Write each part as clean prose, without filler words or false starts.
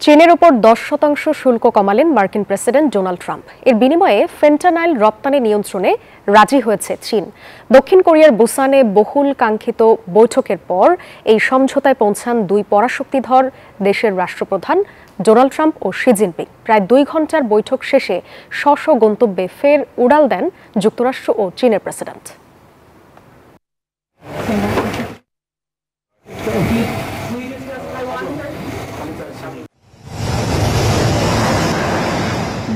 চীনের উপর 10% শুল্ক কমালেন মার্কিন প্রেসিডেন্ট ডোনাল্ড ট্রাম্প। এর বিনিময়ে ফেন্টানাইল রপ্তানি নিয়ন্ত্রণে রাজি হয়েছে চীন। দক্ষিণ কোরিয়ার বুসানে বহুল কাঙ্ক্ষিত বৈঠকের পর এই সমঝোতায় পৌঁছান দুই পরাশক্তিধর দেশের রাষ্ট্রপ্রধান ডোনাল্ড ট্রাম্প ও শি জিনপিং। প্রায় 2 ঘন্টার বৈঠক শেষে স্ব গন্তব্যে ফের উড়াল দেন যুক্তরাষ্ট্র ও চীনের প্রেসিডেন্ট।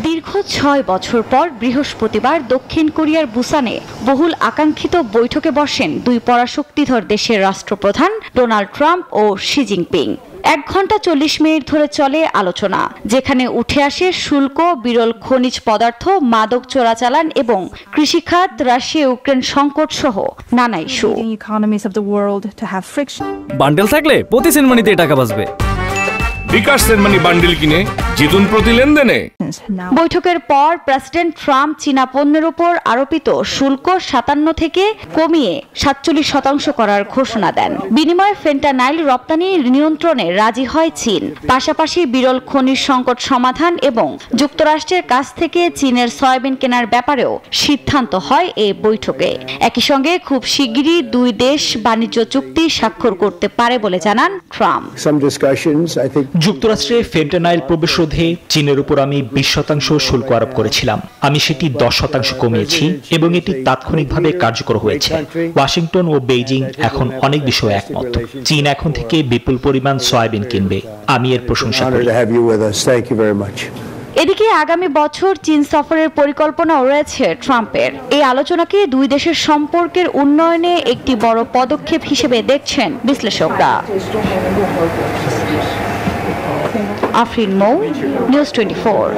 দীর্ঘ 6 বছর পর বৃহস্পতিবার দক্ষিণ কোরিয়ার বুসানে বহুল আকাঙ্ক্ষিত বৈঠকে বসেন দুই পরাশক্তিধর দেশের রাষ্ট্রপ্রধান ডোনাল্ড ট্রাম্প ও শি জিনপিং। 1 ঘন্টা 40 মিনিট ধরে চলে আলোচনা, যেখানে উঠে আসে শুল্ক, বিরল খনিজ পদার্থ, মাদক চোরাচালান এবং কৃষিখাত, রাশিয়া ইউক্রেন সংকট সহ নানা ইস্যু। বান্ডেল থাকলে প্রতি সেনমানিতে টাকা বাঁচবে। বিকাশ সেনমানি বান্ডেল কিনে জিতুন প্রতি লেনদেনে। বৈঠকের পর প্রেসিডেন্ট ট্রাম্প চীনা পণ্যের উপর আরোপিত শুল্ক 57 থেকে কমিয়ে 47% করার ঘোষণা দেন। বিনিময়ে ফেন্টানাইল রপ্তানি নিয়ন্ত্রণে রাজি হয় চীন। পাশাপাশি বিরল খনিজ সংকট সমাধান এবং যুক্তরাষ্ট্রের কাছ থেকে চীনের সয়াবিন কেনার ব্যাপারেও সিদ্ধান্ত হয় এই বৈঠকে। একই সঙ্গে খুব শিগগিরই দুই দেশ বাণিজ্য চুক্তি স্বাক্ষর করতে পারে বলে জানান ট্রাম্প। যুক্তরাষ্ট্রে ফেন্টানাইল প্রবেশ রোধে চীনের উপর আমি 20% শুল্ক আরোপ করেছিলাম। আমি সেটি 10% কমিয়েছি এবং এটি তাৎক্ষণিকভাবে কার্যকর হয়েছে। ওয়াশিংটন ও বেইজিং এখন অনেক বিষয়ে একমত। চীন এখন থেকে বিপুল পরিমাণ সয়াবিন কিনবে। আমি এর প্রশংসা করি। এদিকে আগামী বছর চীন সফরের পরিকল্পনাও রয়েছে ট্রাম্পের। এই আলোচনাকে দুই দেশের সম্পর্কের উন্নয়নে একটি বড় পদক্ষেপ হিসেবে দেখছেন বিশ্লেষকরা। আফরিন মৌ, নিউজ 24।